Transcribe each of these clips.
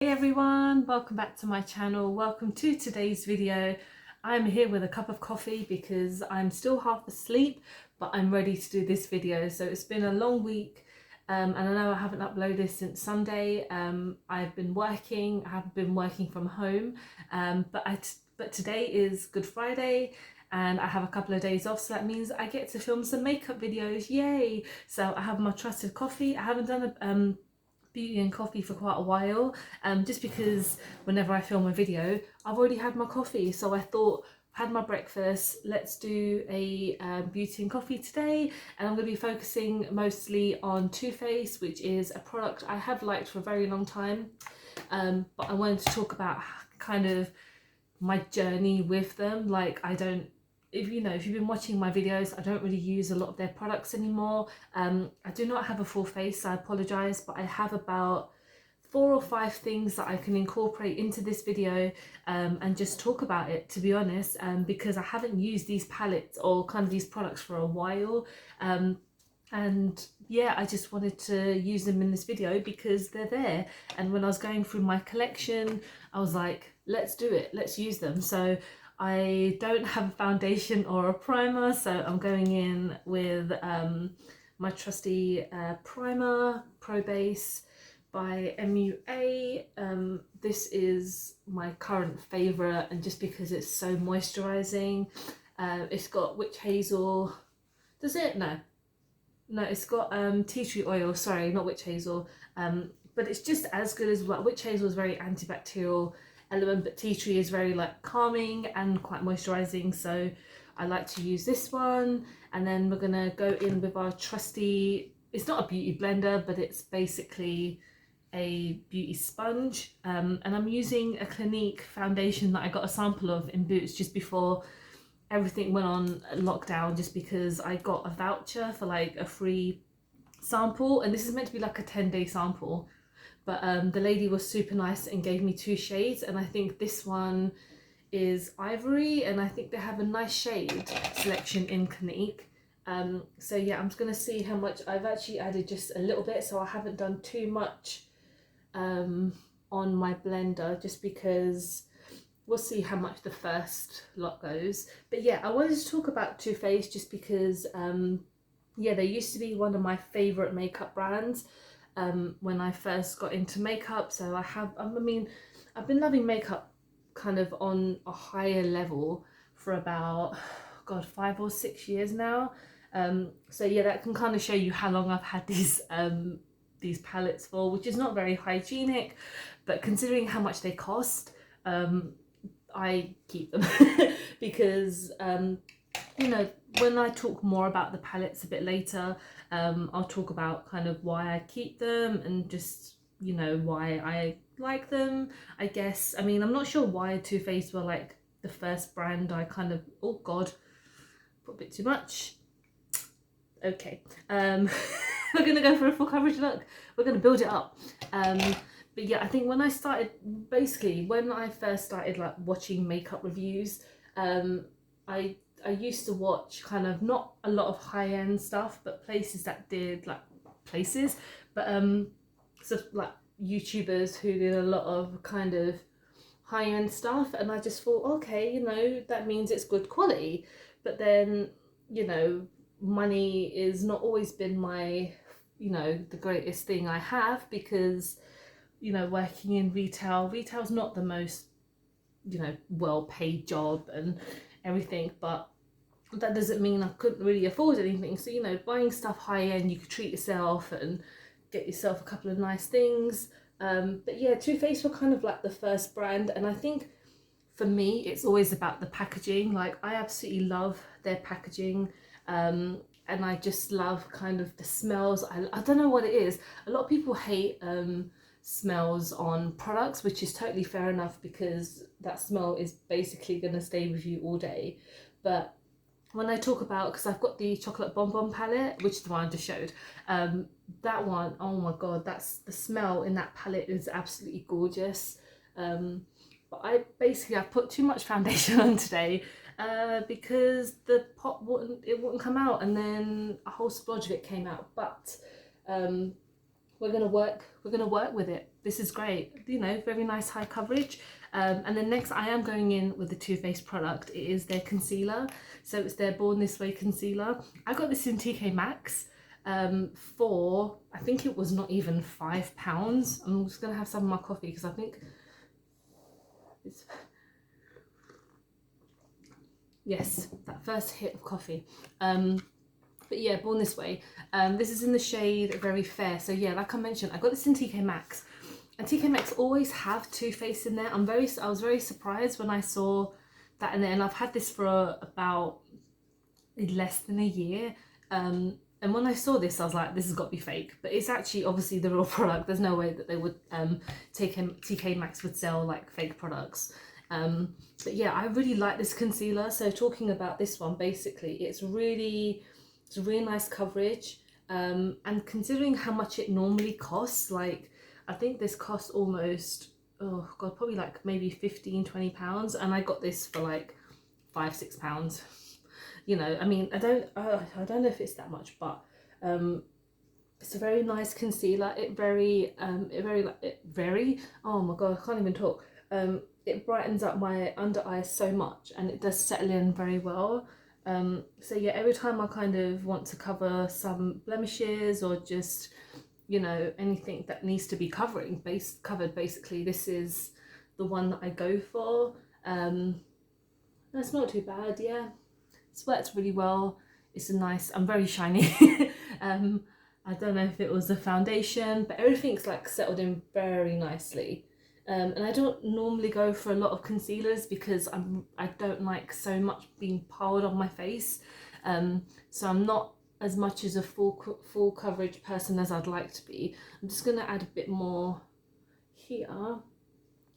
Hey everyone, welcome back to my channel. Welcome to today's video. I'm here with a cup of coffee because I'm still half asleep, but I'm ready to do this video. So it's been a long week, and I know I haven't uploaded since Sunday. I've been working. I have been working from home, but today is Good Friday and I have a couple of days off, so that means I get to film some makeup videos. Yay! So I have my trusted coffee. I haven't done a beauty and coffee for quite a while, just because whenever I film a video I've already had my coffee, so I thought I've had my breakfast, let's do a beauty and coffee today. And I'm going to be focusing mostly on Too Faced, which is a product I have liked for a very long time, but I wanted to talk about kind of my journey with them. Like, I don't, if you've been watching my videos, I don't really use a lot of their products anymore. I do not have a full face, so I apologize, but I have about 4 or 5 things that I can incorporate into this video, and just talk about it, to be honest, because I haven't used these palettes or kind of these products for a while, and yeah, I just wanted to use them in this video because they're there. And when I was going through my collection, I was like, let's do it, let's use them. So I don't have a foundation or a primer, so I'm going in with my trusty primer, Pro Base by MUA. This is my current favourite, and just because it's so moisturising. It's got witch hazel. Does it? No, it's got tea tree oil, sorry, not witch hazel. But it's just as good as well. Witch hazel is very antibacterial element, but tea tree is very like calming and quite moisturizing, so I like to use this one. And then we're gonna go in with our trusty, it's not a beauty blender, but it's basically a beauty sponge, and I'm using a Clinique foundation that I got a sample of in Boots just before everything went on lockdown, just because I got a voucher for like a free sample, and this is meant to be like a 10-day sample. But the lady was super nice and gave me 2 shades, and I think this one is ivory, and I think they have a nice shade selection in Clinique. So yeah, I'm just gonna see how much. I've actually added just a little bit, so I haven't done too much on my blender, just because we'll see how much the first lot goes. But yeah, I wanted to talk about Too Faced just because yeah, they used to be one of my favorite makeup brands when I first got into makeup. So I've been loving makeup kind of on a higher level for about, God, 5 or 6 years now. So yeah, that can kind of show you how long I've had these palettes for, which is not very hygienic, but considering how much they cost, I keep them because when I talk more about the palettes a bit later, I'll talk about kind of why I keep them and just why I like them, I guess. I mean, I'm not sure why Too Faced were like the first brand I kind of, oh god, put a bit too much. Okay, we're gonna go for a full coverage look. We're gonna build it up. But yeah, I think when I first started like watching makeup reviews, I used to watch kind of not a lot of high-end stuff, but places that did like sort of like YouTubers who did a lot of kind of high-end stuff, and I just thought, okay, that means it's good quality. But then, money is not always been my, the greatest thing I have, because working in retail's not the most well paid job and everything, but that doesn't mean I couldn't really afford anything. So buying stuff high end, you could treat yourself and get yourself a couple of nice things. But yeah, Too Faced were kind of like the first brand, and I think for me it's always about the packaging. Like, I absolutely love their packaging, and I just love kind of the smells. I don't know what it is. A lot of people hate smells on products, which is totally fair enough, because that smell is basically going to stay with you all day. But when I talk about, because I've got the chocolate bonbon palette, which is the one I just showed, that one, oh my god, that's the smell in that palette is absolutely gorgeous. But I've put too much foundation on today, because the pot wouldn't come out, and then a whole splodge of it came out. But we're gonna work with it. This is great, you know, very nice high coverage. And then next I am going in with the Too Faced product. It is their concealer, so it's their Born This Way concealer. I got this in TK Maxx for, I think it was not even £5. I'm just gonna have some of my coffee because I think it's, yes, that first hit of coffee. But yeah, Born This Way. This is in the shade Very Fair. So yeah, like I mentioned, I got this in TK Maxx, and TK Maxx always have Too Faced in there. I was very surprised when I saw that in there, and I've had this for about less than a year. And when I saw this, I was like, this has got to be fake. But it's actually obviously the real product. There's no way that they would TK Maxx would sell like fake products. But yeah, I really like this concealer. So talking about this one, basically, it's really nice coverage. And considering how much it normally costs, like I think this costs almost, oh god, probably like maybe £15-20, and I got this for like £5-6. You know, I mean, I don't know if it's that much, but it's a very nice concealer. Oh my god, I can't even talk. It brightens up my under eyes so much, and it does settle in very well. So yeah, every time I kind of want to cover some blemishes or just, you know, anything that needs to be covered, basically, this is the one that I go for. That's not too bad, yeah. It's worked really well. It's a nice, I'm very shiny. I don't know if it was the foundation, but everything's like settled in very nicely. And I don't normally go for a lot of concealers because I don't like so much being piled on my face. So I'm not as much as a full coverage person as I'd like to be. I'm just gonna add a bit more here.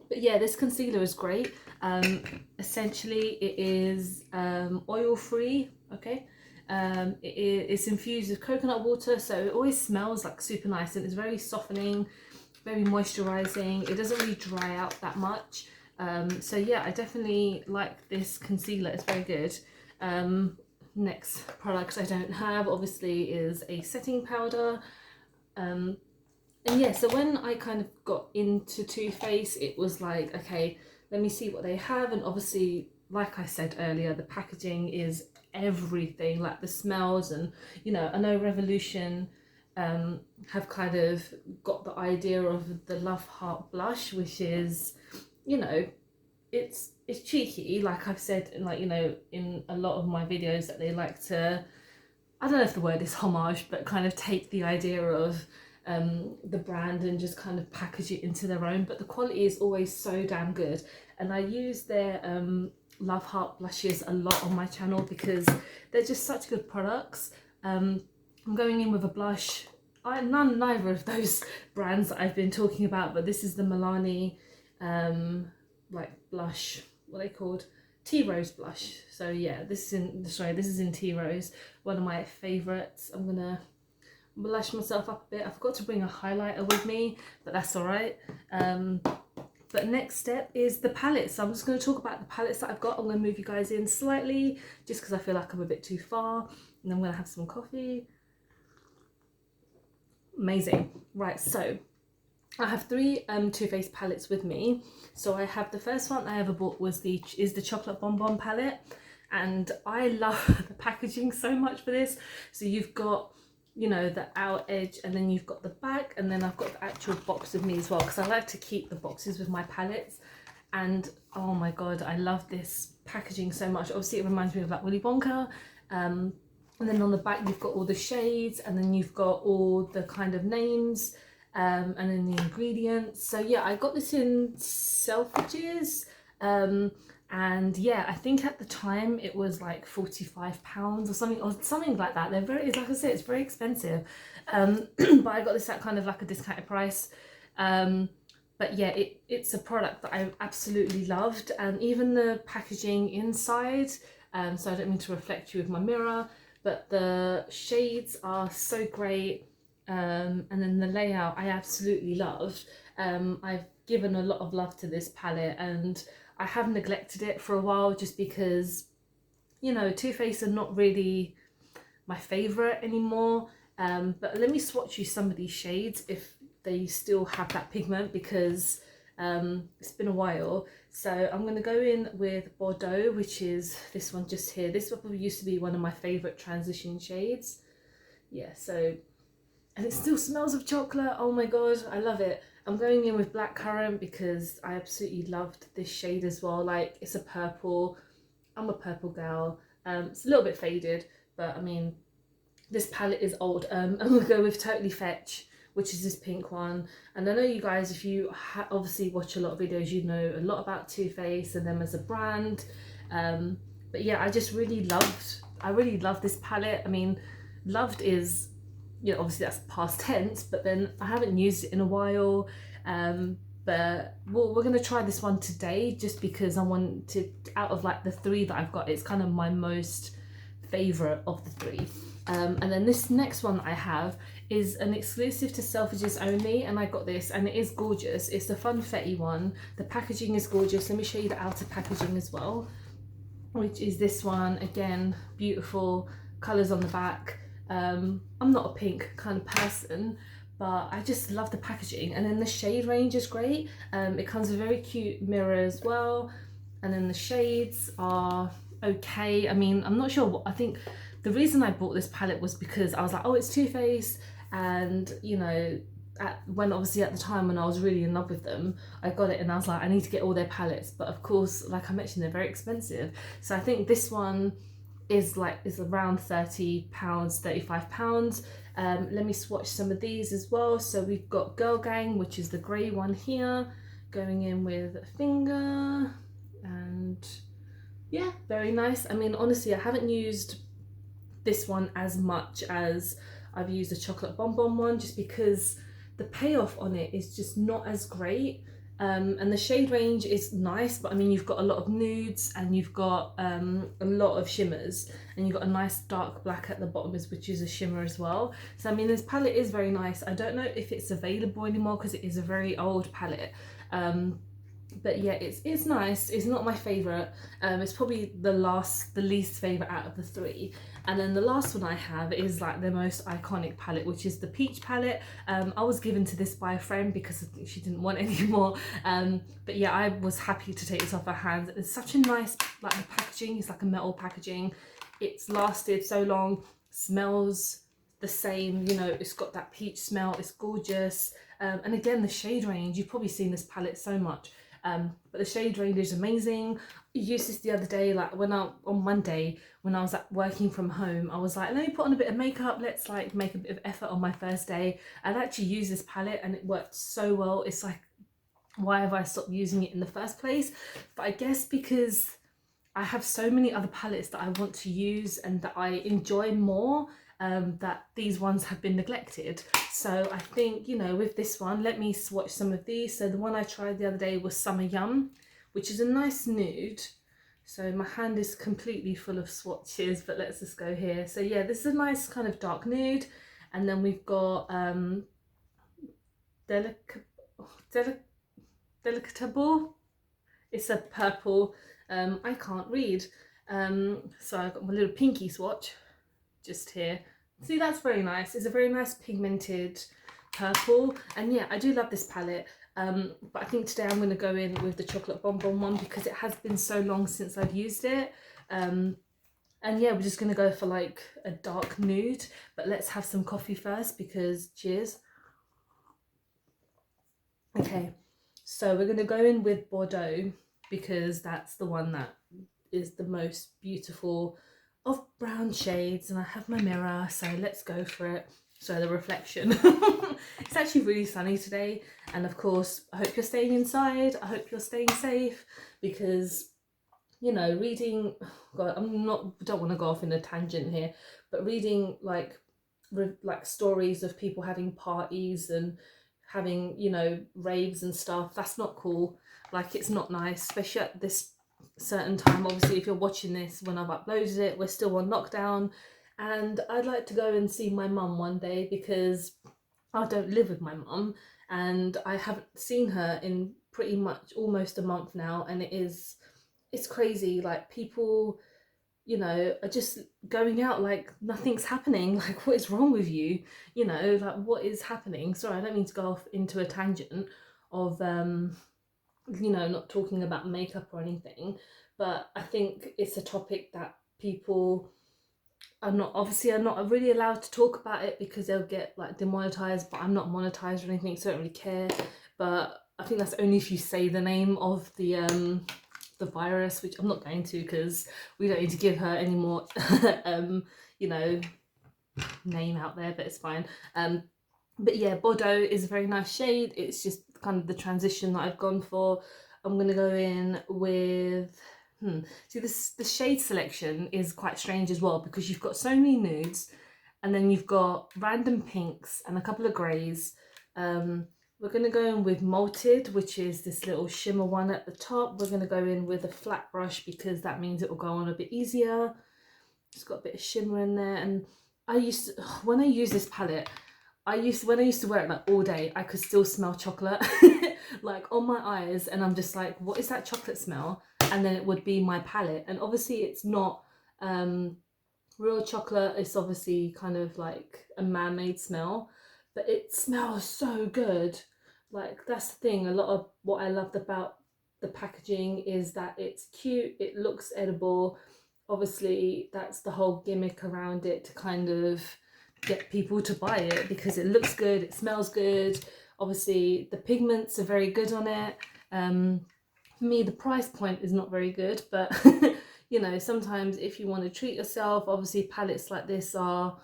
But yeah, this concealer is great. Essentially it is oil free, okay? It's infused with coconut water, so it always smells like super nice, and it's very softening, very moisturizing. It doesn't really dry out that much. So yeah, I definitely like this concealer. It's very good. Next product I don't have obviously is a setting powder. And yeah, so when I kind of got into Too Faced, it was like, okay, let me see what they have. And obviously, like I said earlier, the packaging is everything, like the smells. And, you know, I know Revolution have kind of got the idea of the Love Heart blush, which is, you know, it's cheeky, like I've said, in, like, you know, in a lot of my videos, that they like to, I don't know if the word is homage, but kind of take the idea of the brand and just kind of package it into their own. But the quality is always so damn good, and I use their Love Heart blushes a lot on my channel because they're just such good products. I'm going in with a blush. Neither of those brands that I've been talking about, but this is the Milani like blush, what are they called? Tea Rose blush. So yeah, this is in Tea Rose, one of my favorites. I'm gonna blush myself up a bit. I forgot to bring a highlighter with me, but that's all right. But next step is the palettes. So I'm just going to talk about the palettes that I've got. I'm going to move you guys in slightly just because I feel like I'm a bit too far, and I'm going to have some coffee. Amazing. Right, so I have three Too Faced palettes with me. So I have the first one I ever bought is the Chocolate Bonbon palette, and I love the packaging so much for this. So you've got, you know, the outer edge, and then you've got the back, and then I've got the actual box with me as well, because I like to keep the boxes with my palettes. And oh my god, I love this packaging so much. Obviously it reminds me of like Willy Wonka. And then on the back you've got all the shades, and then you've got all the kind of names, and then the ingredients. So yeah, I got this in Selfridges, and yeah, I think at the time it was like £45 or something like that. They're very, like I said, it's very expensive, but I got this at kind of like a discounted price. But yeah, it's a product that I absolutely loved, and even the packaging inside, so I don't mean to reflect you with my mirror, but the shades are so great, and then the layout I absolutely loved. I've given a lot of love to this palette, and I have neglected it for a while just because, you know, Too Faced are not really my favourite anymore. But let me swatch you some of these shades if they still have that pigment, because it's been a while. So I'm going to go in with Bordeaux, which is this one just here. This probably used to be one of my favourite transition shades. Yeah, so, and it still smells of chocolate. Oh my god, I love it. I'm going in with Blackcurrant because I absolutely loved this shade as well. Like, it's a purple. I'm a purple girl. It's a little bit faded, but I mean, this palette is old. I'm gonna go with Totally Fetch, which is this pink one. And I know you guys, if you obviously watch a lot of videos, you know a lot about Too Faced and them as a brand. But yeah, I really love this palette. I mean, loved is, you know, obviously that's past tense, but then I haven't used it in a while. But we're gonna try this one today, just because I want to, out of like the three that I've got, it's kind of my most favorite of the three. And then this next one I have is an exclusive to Selfridges only, and I got this and it is gorgeous. It's the Funfetti one. The packaging is gorgeous. Let me show you the outer packaging as well, which is this one. Again, beautiful colours on the back. I'm not a pink kind of person, but I just love the packaging, and then the shade range is great. It comes with a very cute mirror as well, and then the shades are okay. I mean, I'm not sure what, I think the reason I bought this palette was because I was like, oh, it's Too Faced, and you know, when obviously at the time when I was really in love with them, I got it and I was like, I need to get all their palettes, but of course, like I mentioned, they're very expensive. So I think this one is around £30, £35. Let me swatch some of these as well. So we've got Girl Gang, which is the grey one here, going in with Finger, and yeah, very nice. I mean, honestly, I haven't used this one as much as I've used the Chocolate Bonbon one, just because the payoff on it is just not as great. And the shade range is nice, but I mean, you've got a lot of nudes and you've got a lot of shimmers, and you've got a nice dark black at the bottom, which is a shimmer as well. So I mean, this palette is very nice. I don't know if it's available anymore because it is a very old palette. But yeah, it's nice. It's not my favourite. It's probably the least favourite out of the three. And then the last one I have is like the most iconic palette, which is the Peach palette. I was given to this by a friend because she didn't want any more. But yeah, I was happy to take this off her hands. It's such a nice, like the packaging is like a metal packaging. It's lasted so long, smells the same, you know, it's got that peach smell, it's gorgeous. And again, the shade range, you've probably seen this palette so much. But the shade range is amazing. I used this the other day, like on Monday, when I was like working from home, I was like, let me put on a bit of makeup, let's like make a bit of effort on my first day. I'd actually used this palette and it worked so well. It's like, why have I stopped using it in the first place? But I guess because I have so many other palettes that I want to use and that I enjoy more, that these ones have been neglected. So I think, you know, with this one, let me swatch some of these. So the one I tried the other day was Summer Yum, which is a nice nude. So my hand is completely full of swatches, but let's just go here. So yeah, this is a nice kind of dark nude. And then we've got Delicatable. It's a purple. I can't read. So I've got my little pinky swatch just here. See, that's very nice. It's a very nice pigmented purple. And yeah, I do love this palette. But I think today I'm going to go in with the Chocolate Bonbon one because it has been so long since I've used it. And yeah, we're just going to go for like a dark nude. But let's have some coffee first because cheers. Okay, so we're going to go in with Bordeaux because that's the one that is the most beautiful of brown shades, and I have my mirror, so let's go for it. So the reflection. It's actually really sunny today, and of course I hope you're staying inside. I hope you're staying safe, because you know, reading, God, don't want to go off in a tangent here, but reading like stories of people having parties and having, you know, raves and stuff, that's not cool. Like, it's not nice, especially at this certain time. Obviously, if you're watching this when I've uploaded it, we're still on lockdown, and I'd like to go and see my mum one day because I don't live with my mum and I haven't seen her in pretty much almost a month now, and it's crazy. Like, people you know, are just going out like nothing's happening. Like, what is wrong with you? You know, like, what is happening? Sorry, I don't mean to go off into a tangent of, you know, not talking about makeup or anything, but I think it's a topic that people are not really allowed to talk about it because they'll get like demonetized, but I'm not monetized or anything, so I don't really care. But I think that's only if you say the name of the virus, which I'm not going to because we don't need to give her any more you know, name out there, but it's fine. But yeah, Bordeaux is a very nice shade. It's just kind of the transition that I've gone for. I'm gonna go in with see, the shade selection is quite strange as well because you've got so many nudes and then you've got random pinks and a couple of greys. We're going to go in with Malted, which is this little shimmer one at the top. We're going to go in with a flat brush because that means it will go on a bit easier. It's got a bit of shimmer in there. And I used to, when I use this palette, when I used to wear it like all day, I could still smell chocolate like on my eyes, and I'm just like, what is that chocolate smell? And then it would be my palette. And obviously it's not real chocolate, it's obviously kind of like a man-made smell, but it smells so good. Like, that's the thing, a lot of what I loved about the packaging is that it's cute, it looks edible. Obviously that's the whole gimmick around it, to kind of get people to buy it because it looks good, it smells good. Obviously the pigments are very good on it. For me, the price point is not very good, but you know, sometimes if you want to treat yourself, obviously palettes like this are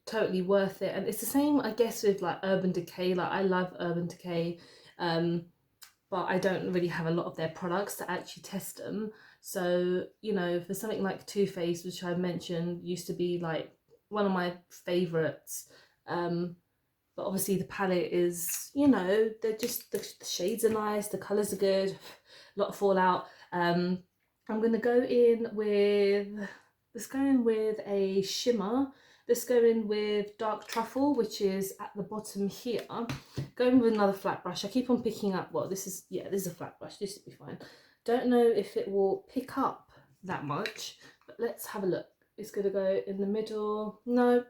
totally worth it. And it's the same, I guess, with like Urban Decay. Like, I love Urban Decay, but I don't really have a lot of their products to actually test them. So, you know, for something like Too Faced, which I mentioned used to be like one of my favorites, but obviously the palette is, you know, they're just, the shades are nice, the colors are good, a lot of fallout. I'm gonna go in with, let's go in with a shimmer. Let's go in with Dark Truffle, which is at the bottom here. Going with another flat brush. I keep on picking up, well, this is, yeah, this is a flat brush, this will be fine. Don't know if it will pick up that much, but let's have a look. It's gonna go in the middle. No,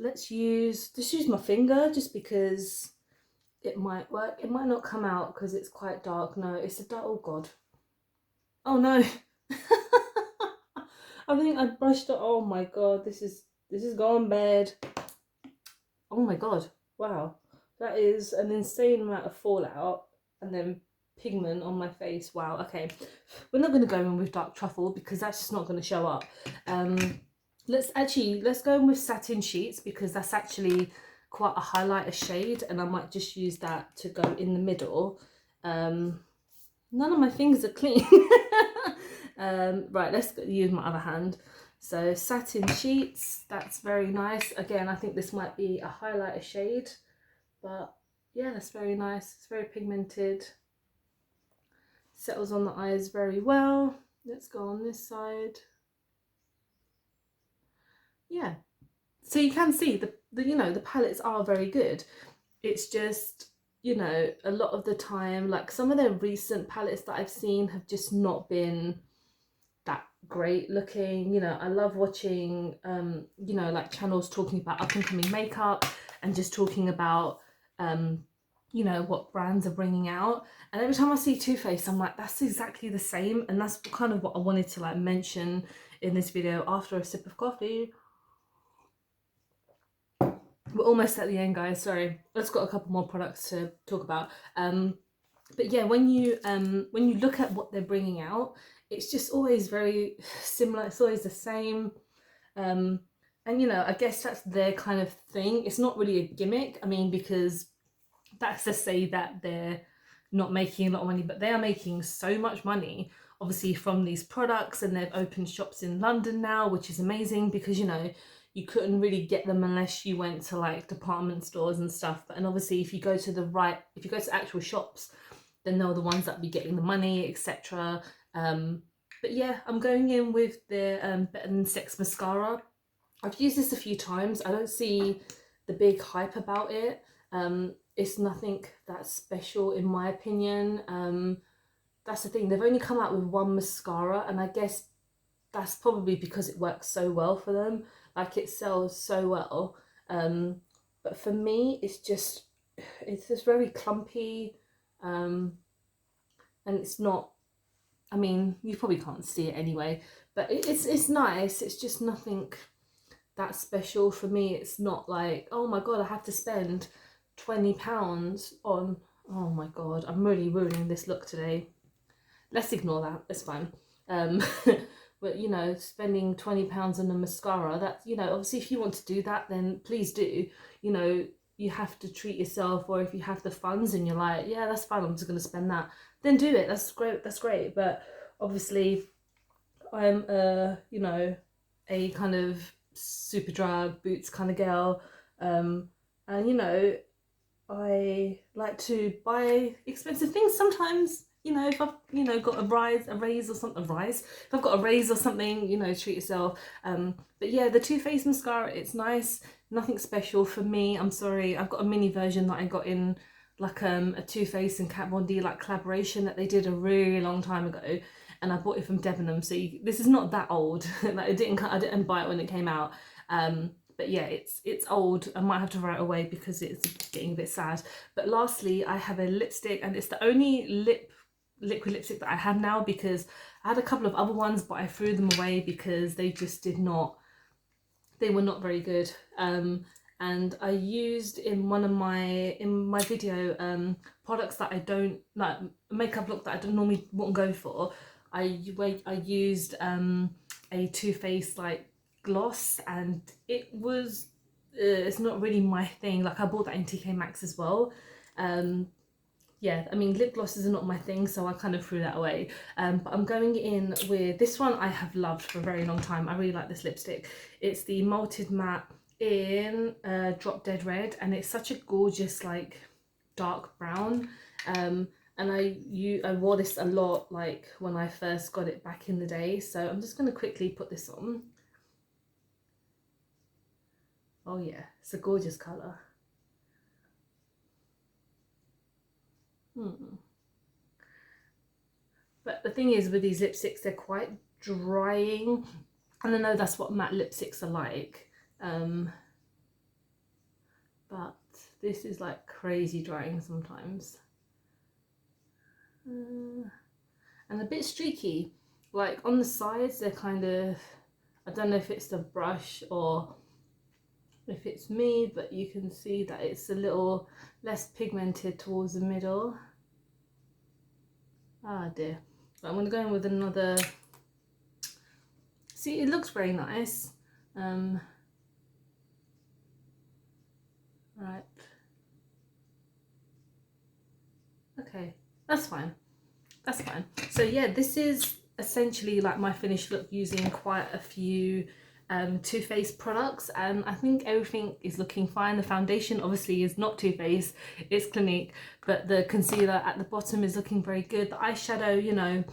let's just use my finger just because it might work. It might not come out because it's quite dark. No, it's a dark, oh god. Oh no. I think I brushed it. Oh my god, this is gone bad. Oh my god, wow. That is an insane amount of fallout and then pigment on my face. Wow, okay. We're not going to go in with Dark Truffle because that's just not going to show up. Let's go in with Satin Sheets because that's actually quite a highlighter shade, and I might just use that to go in the middle. None of my fingers are clean. Right, let's use my other hand. So Satin Sheets, that's very nice. Again, I think this might be a highlighter shade, but yeah, that's very nice. It's very pigmented. Settles on the eyes very well. Let's go on this side. Yeah, so you can see the you know, the palettes are very good. It's just, you know, a lot of the time, like some of their recent palettes that I've seen have just not been that great looking. You know, I love watching you know, like channels talking about up and coming makeup and just talking about you know, what brands are bringing out. And every time I see Too Faced, I'm like, that's exactly the same. And that's kind of what I wanted to like mention in this video after a sip of coffee. We're almost at the end, guys, sorry. I've just got a couple more products to talk about. But yeah, when you look at what they're bringing out, it's just always very similar. It's always the same. And you know, I guess that's their kind of thing. It's not really a gimmick. I mean, because that's to say that they're not making a lot of money, but they are making so much money, obviously, from these products, and they've opened shops in London now, which is amazing because, you know, you couldn't really get them unless you went to like department stores and stuff. And obviously if you go to actual shops, then they're the ones that be getting the money, etc. But yeah, I'm going in with the Better Than Sex mascara. I've used this a few times. I don't see the big hype about it. It's nothing that special in my opinion. That's the thing, they've only come out with one mascara, and I guess that's probably because it works so well for them. Like, it sells so well. But for me, it's just very clumpy, and it's not. I mean, you probably can't see it anyway, but it's nice. It's just nothing that special for me. It's not like, oh my god, I have to spend £20 on. Oh my god, I'm really ruining this look today. Let's ignore that. It's fine. Um, but you know, spending £20 on a mascara, that's, you know, obviously if you want to do that, then please do. You know, you have to treat yourself, or if you have the funds and you're like, yeah, that's fine, I'm just going to spend that, then do it. That's great. That's great. But obviously, I'm you know, a kind of Superdrug Boots kind of girl, and you know, I like to buy expensive things sometimes. You know, if I've, you know, got a raise or something, if I've got a raise or something, you know, treat yourself. But yeah, the Too Faced mascara, it's nice. Nothing special for me. I'm sorry. I've got a mini version that I got in like a Too Faced and Kat Von D like collaboration that they did a really long time ago, and I bought it from Debenhams. So this is not that old. Like, I didn't buy it when it came out. But yeah, it's old. I might have to throw it away because it's getting a bit sad. But lastly, I have a lipstick, and it's the only liquid lipstick that I have now, because I had a couple of other ones but I threw them away because they just they were not very good. And I used in my video products that I don't like, makeup look that I don't normally wouldn't go for. I used a Too Faced like gloss, and it was it's not really my thing. Like, I bought that in TK Maxx as well. Yeah, I mean, lip glosses are not my thing, so I kind of threw that away. But I'm going in with this one. I have loved for a very long time. I really like this lipstick. It's the Malted Matte in Drop Dead Red, and it's such a gorgeous like dark brown. And I wore this a lot like when I first got it back in the day. So I'm just going to quickly put this on. Oh yeah, it's a gorgeous colour. But the thing is with these lipsticks, they're quite drying, and I know that's what matte lipsticks are like. But this is like crazy drying sometimes. And a bit streaky. Like on the sides, they're kind of, I don't know if it's the brush or if it's me, but you can see that it's a little less pigmented towards the middle. Ah dear. But I'm going to go in with another. See, it looks very nice. Right. Okay, that's fine. That's fine. So yeah, this is essentially like my finished look using quite a few Too Faced products, and I think everything is looking fine. The foundation obviously is not Too Faced, it's Clinique, but the concealer at the bottom is looking very good. The eyeshadow, you know,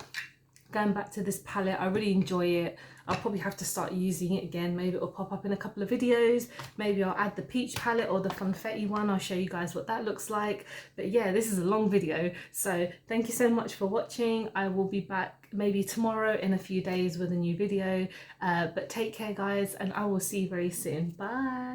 going back to this palette, I really enjoy it. I'll probably have to start using it again. Maybe it'll pop up in a couple of videos. Maybe I'll add the peach palette or the Funfetti one. I'll show you guys what that looks like. But yeah, this is a long video. So thank you so much for watching. I will be back maybe tomorrow in a few days with a new video. But take care guys, and I will see you very soon. Bye.